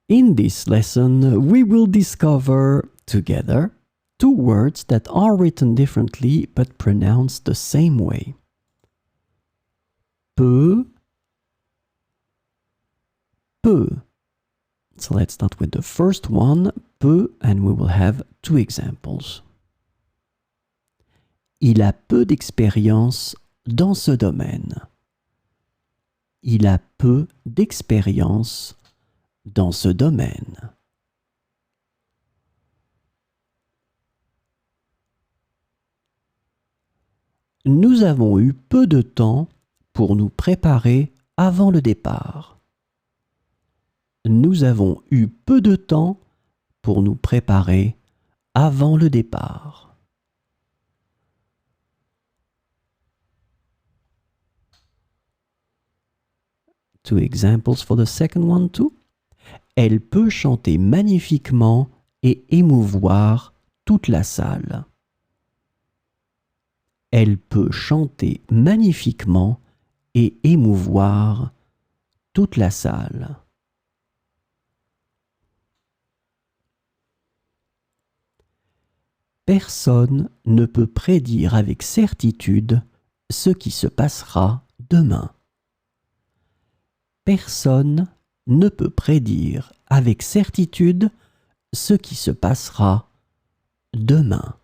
In this lesson, we will discover together two words that are written differently but pronounced the same way. Peu, peu. So let's start with the first one, peu, and we will have two examples. Il a peu d'expérience dans ce domaine. Il a peu d'expérience dans ce domaine. Nous avons eu peu de temps pour nous préparer avant le départ. Nous avons eu peu de temps pour nous préparer avant le départ. Two examples for the second one too. Elle peut chanter magnifiquement et émouvoir toute la salle. Elle peut chanter magnifiquement et émouvoir toute la salle. Personne ne peut prédire avec certitude ce qui se passera demain. Personne ne peut prédire avec certitude ce qui se passera demain.